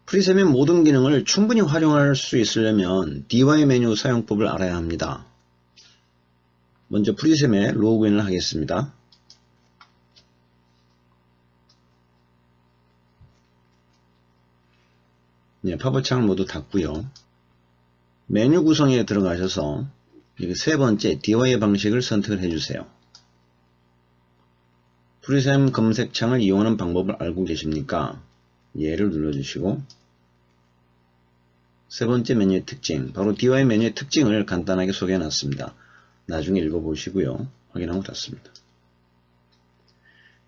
프리셈의 모든 기능을 충분히 활용할 수 있으려면 DY 메뉴 사용법을 알아야 합니다. 먼저 프리셈에 로그인을 하겠습니다. 네, 팝업창을 모두 닫고요. 메뉴 구성에 들어가셔서 여기 세 번째 DY 방식을 선택을 해주세요. 프리셈 검색창을 이용하는 방법을 알고 계십니까? 얘를 눌러주시고 세 번째 메뉴의 특징, 바로 DY 메뉴의 특징을 간단하게 소개해 놨습니다. 나중에 읽어보시고요. 확인하고 닫습니다.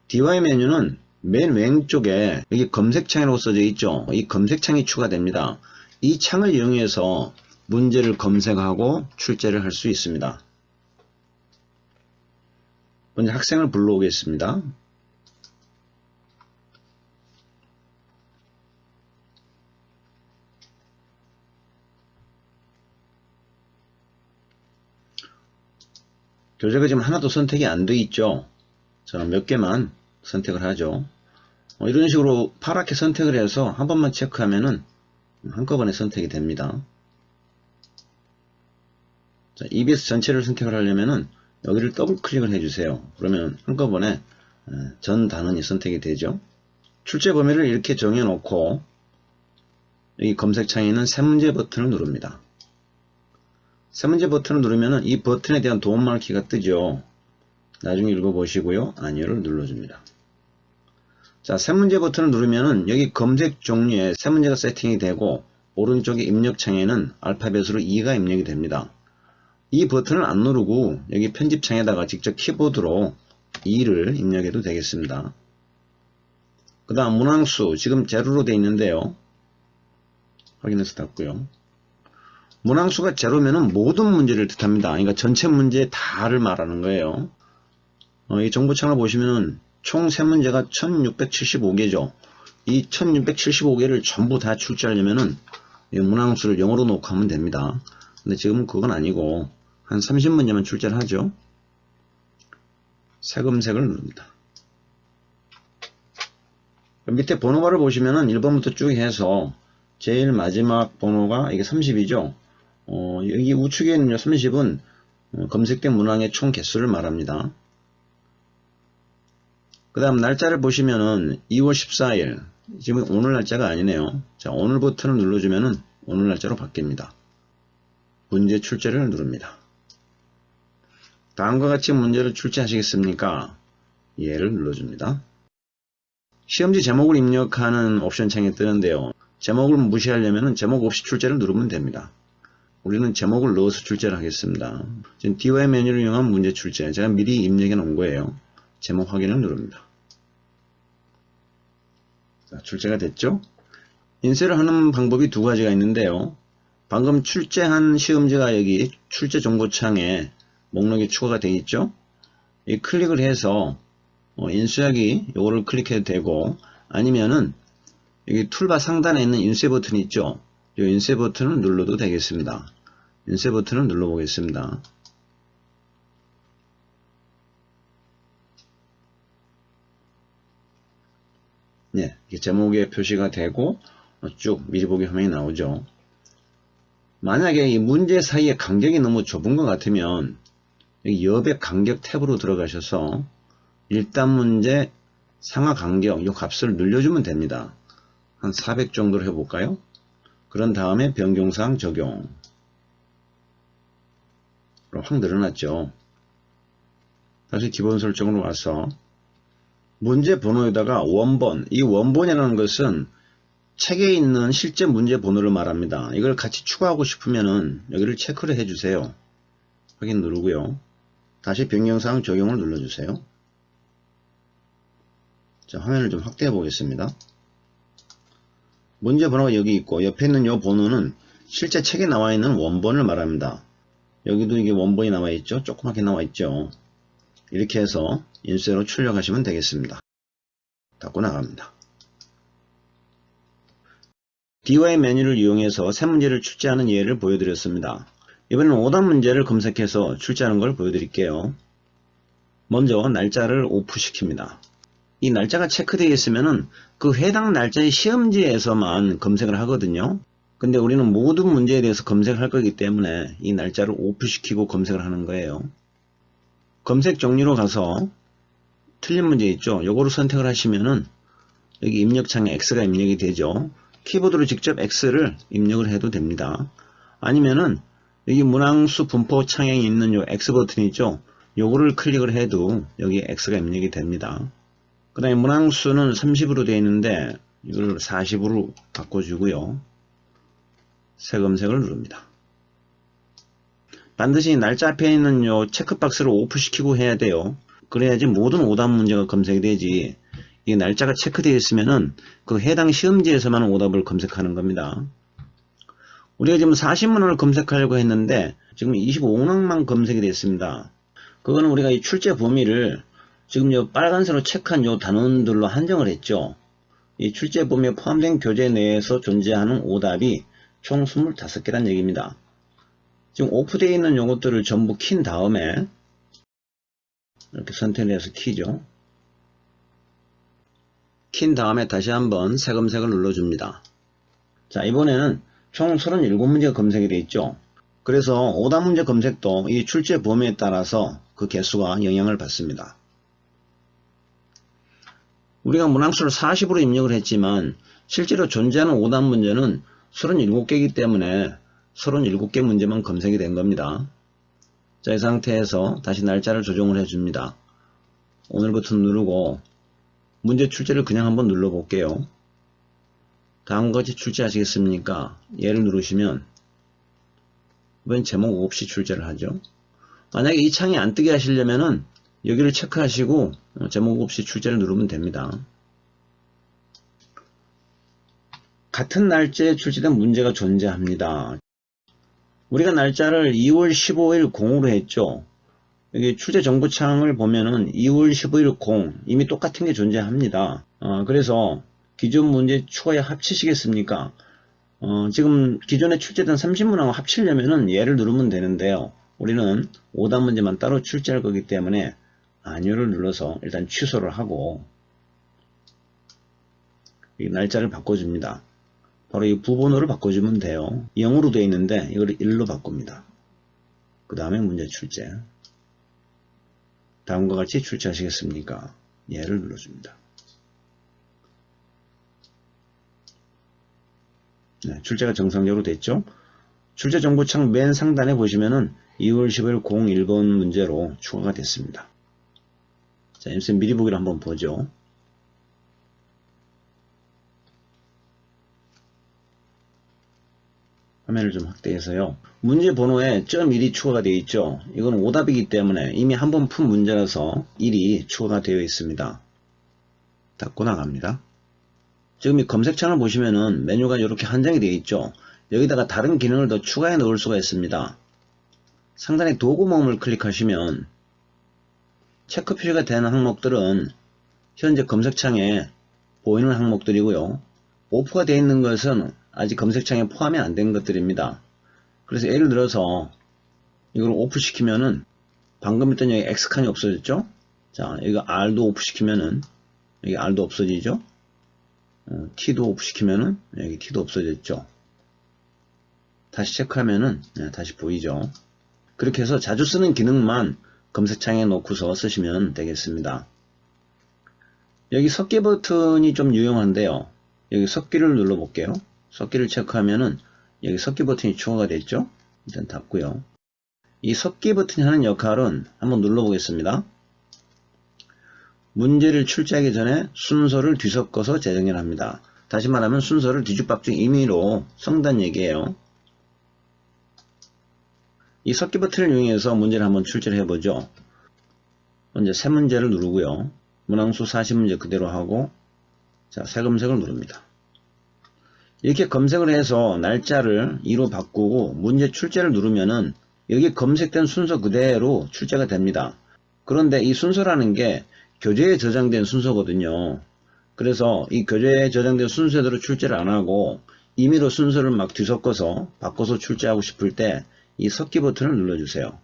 DY 메뉴는 맨 왼쪽에 여기 검색창이라고 써져 있죠. 이 검색창이 추가됩니다. 이 창을 이용해서 문제를 검색하고 출제를 할 수 있습니다. 먼저 학생을 불러오겠습니다. 교재가 지금 하나도 선택이 안 돼 있죠. 저는 몇 개만 선택을 하죠. 이런 식으로 파랗게 선택을 해서 한 번만 체크하면은 한꺼번에 선택이 됩니다. 자, EBS 전체를 선택을 하려면은 여기를 더블 클릭을 해주세요. 그러면 한꺼번에 전 단원이 선택이 되죠. 출제 범위를 이렇게 정해 놓고 여기 검색창에 있는 새 문제 버튼을 누릅니다. 새 문제 버튼을 누르면은 이 버튼에 대한 도움 말키가 뜨죠. 나중에 읽어보시고요. 아니요를 눌러줍니다. 자, 새 문제 버튼을 누르면은 여기 검색 종류에 새 문제가 세팅이 되고 오른쪽에 입력창에는 알파벳으로 2가 입력이 됩니다. 이 버튼을 안 누르고 여기 편집창에다가 직접 키보드로 2를 입력해도 되겠습니다. 그 다음 문항수 지금 제로로 되어 있는데요. 확인해서 닫고요. 문항수가 제로면은 모든 문제를 뜻합니다. 그러니까 전체 문제 다를 말하는 거예요. 이 정보창을 보시면은 총 세 문제가 1675개죠. 이 1675개를 전부 다 출제하려면은 이 문항수를 0으로 놓고 하면 됩니다. 근데 지금은 그건 아니고 한 30문제만 출제를 하죠. 새 검색을 누릅니다. 밑에 번호바를 보시면은 1번부터 쭉 해서 제일 마지막 번호가 이게 30이죠. 여기 우측에 있는 30은 검색된 문항의 총 개수를 말합니다. 그 다음 날짜를 보시면은 2월 14일, 지금 오늘 날짜가 아니네요. 자, 오늘 버튼을 눌러주면은 오늘 날짜로 바뀝니다. 문제 출제를 누릅니다. 다음과 같이 문제를 출제하시겠습니까? 얘를 눌러줍니다. 시험지 제목을 입력하는 옵션 창이 뜨는데요. 제목을 무시하려면 제목 없이 출제를 누르면 됩니다. 우리는 제목을 넣어서 출제를 하겠습니다. 지금 DY 메뉴를 이용한 문제 출제, 제가 미리 입력해 놓은 거예요. 제목 확인을 누릅니다. 자, 출제가 됐죠? 인쇄를 하는 방법이 두 가지가 있는데요. 방금 출제한 시험지가 여기 출제 정보창에 목록이 추가가 되어 있죠? 이 클릭을 해서 인쇄하기 요거를 클릭해도 되고, 아니면은 여기 툴바 상단에 있는 인쇄 버튼이 있죠? 이 인쇄 버튼을 눌러도 되겠습니다. 인쇄 버튼을 눌러 보겠습니다. 네, 제목에 표시가 되고 쭉 미리 보기 화면이 나오죠. 만약에 이 문제 사이의 간격이 너무 좁은 것 같으면 여기 여백 간격 탭으로 들어가셔서 1단 문제 상하 간격 이 값을 늘려주면 됩니다. 한 400 정도로 해볼까요? 그런 다음에 변경사항 적용. 확 늘어났죠. 다시 기본 설정으로 와서 문제 번호에다가 원본, 이 원본이라는 것은 책에 있는 실제 문제 번호를 말합니다. 이걸 같이 추가하고 싶으면은 여기를 체크를 해주세요. 확인 누르고요. 다시 변경사항 적용을 눌러주세요. 자, 화면을 좀 확대해 보겠습니다. 문제 번호가 여기 있고 옆에 있는 이 번호는 실제 책에 나와 있는 원본을 말합니다. 여기도 이게 원본이 나와 있죠. 조그맣게 나와 있죠. 이렇게 해서 인쇄로 출력하시면 되겠습니다. 닫고 나갑니다. DY 메뉴를 이용해서 새 문제를 출제하는 예를 보여드렸습니다. 이번에는 오답 문제를 검색해서 출제하는 걸 보여드릴게요. 먼저 날짜를 오프시킵니다. 이 날짜가 체크되어 있으면은 그 해당 날짜의 시험지에서만 검색을 하거든요. 근데 우리는 모든 문제에 대해서 검색을 할 거기 때문에 이 날짜를 오프시키고 검색을 하는 거예요. 검색 종류로 가서 틀린 문제 있죠? 요거를 선택을 하시면은 여기 입력창에 X가 입력이 되죠. 키보드로 직접 X를 입력을 해도 됩니다. 아니면은 여기 문항수 분포 창에 있는 요 X 버튼이 있죠? 요거를 클릭을 해도 여기 X가 입력이 됩니다. 그 다음에 문항수는 30으로 되어 있는데 이걸 40으로 바꿔주고요. 새 검색을 누릅니다. 반드시 날짜 앞에 있는 요 체크박스를 오프시키고 해야 돼요. 그래야지 모든 오답 문제가 검색이 되지. 이 날짜가 체크되어 있으면은 그 해당 시험지에서만 오답을 검색하는 겁니다. 우리가 지금 40문항을 검색하려고 했는데 지금 25문항만 검색이 됐습니다. 그거는 우리가 이 출제 범위를 지금 요 빨간색으로 체크한 요 단원들로 한정을 했죠. 이 출제 범위에 포함된 교재 내에서 존재하는 오답이 총 25개란 얘기입니다. 지금 오프되어 있는 요것들을 전부 킨 다음에 이렇게 선택을 해서 키죠. 킨 다음에 다시 한번 새 검색을 눌러줍니다. 자, 이번에는 총 37문제가 검색이 되어 있죠. 그래서 오답 문제 검색도 이 출제 범위에 따라서 그 개수가 영향을 받습니다. 우리가 문항수를 40으로 입력을 했지만 실제로 존재하는 오답 문제는 37개이기 때문에 37개 문제만 검색이 된 겁니다. 자, 이 상태에서 다시 날짜를 조정을 해줍니다. 오늘 버튼 누르고 문제 출제를 그냥 한번 눌러 볼게요. 다음과 같이 출제하시겠습니까? 얘를 누르시면 이번 제목 없이 출제를 하죠. 만약에 이 창이 안 뜨게 하시려면은 여기를 체크하시고 제목 없이 출제를 누르면 됩니다. 같은 날짜에 출제된 문제가 존재합니다. 우리가 날짜를 2월 15일 0으로 했죠. 여기 출제 정보창을 보면은 2월 15일 0 이미 똑같은 게 존재합니다. 그래서 기존 문제 추가에 합치시겠습니까? 지금 기존에 출제된 30문항을 합치려면은 얘를 누르면 되는데요. 우리는 오답 문제만 따로 출제할 거기 때문에 아니요를 눌러서 일단 취소를 하고 이 날짜를 바꿔줍니다. 바로 이 부번호를 바꿔주면 돼요. 0으로 되어 있는데 이걸 1로 바꿉니다. 그 다음에 문제 출제. 다음과 같이 출제하시겠습니까? 얘를 눌러줍니다. 네, 출제가 정상적으로 됐죠? 출제 정보창 맨 상단에 보시면은 2월 15일 01번 문제로 추가가 됐습니다. 자, 엠쌤 미리 보기를 한번 보죠. 화면을 좀 확대해서요. 문제 번호에 .1이 추가가 되어 있죠. 이건 오답이기 때문에 이미 한 번 푼 문제라서 1이 추가가 되어 있습니다. 닫고 나갑니다. 지금 이 검색창을 보시면은 메뉴가 이렇게 한정이 되어 있죠. 여기다가 다른 기능을 더 추가해 놓을 수가 있습니다. 상단에 도구 모음을 클릭하시면 체크 표시가 되는 항목들은 현재 검색창에 보이는 항목들이고요. 오프가 되어 있는 것은 아직 검색창에 포함이 안 된 것들입니다. 그래서 예를 들어서 이걸 오프 시키면은 방금 했던 여기 X칸이 없어졌죠? 자, 여기 R도 오프 시키면은 여기 R도 없어지죠? T도 오프 시키면은 여기 T도 없어졌죠? 다시 체크하면은 다시 보이죠? 그렇게 해서 자주 쓰는 기능만 검색창에 놓고서 쓰시면 되겠습니다. 여기 섞기 버튼이 좀 유용한데요. 여기 섞기를 눌러 볼게요. 섞기를 체크하면은 여기 섞기 버튼이 추가가 됐죠. 일단 닫고요. 이 섞기 버튼이 하는 역할은 한번 눌러 보겠습니다. 문제를 출제하기 전에 순서를 뒤섞어서 재정렬 합니다. 다시 말하면 순서를 뒤죽박죽 임의로 섞는 얘기예요. 이 섞기 버튼을 이용해서 문제를 한번 출제를 해보죠. 먼저 새 문제를 누르고요. 문항수 40문제 그대로 하고 자, 새 검색을 누릅니다. 이렇게 검색을 해서 날짜를 2로 바꾸고 문제 출제를 누르면은 여기 검색된 순서 그대로 출제가 됩니다. 그런데 이 순서라는 게 교재에 저장된 순서거든요. 그래서 이 교재에 저장된 순서대로 출제를 안 하고 임의로 순서를 막 뒤섞어서 바꿔서 출제하고 싶을 때 이 섞기 버튼을 눌러주세요.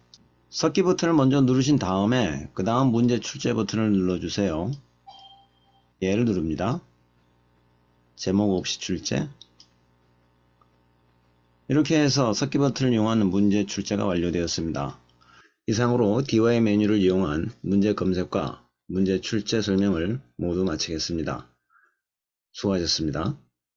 섞기 버튼을 먼저 누르신 다음에 그 다음 문제 출제 버튼을 눌러주세요. 예를 누릅니다. 제목 없이 출제. 이렇게 해서 섞기 버튼을 이용한 문제 출제가 완료되었습니다. 이상으로 DY 메뉴를 이용한 문제 검색과 문제 출제 설명을 모두 마치겠습니다. 수고하셨습니다.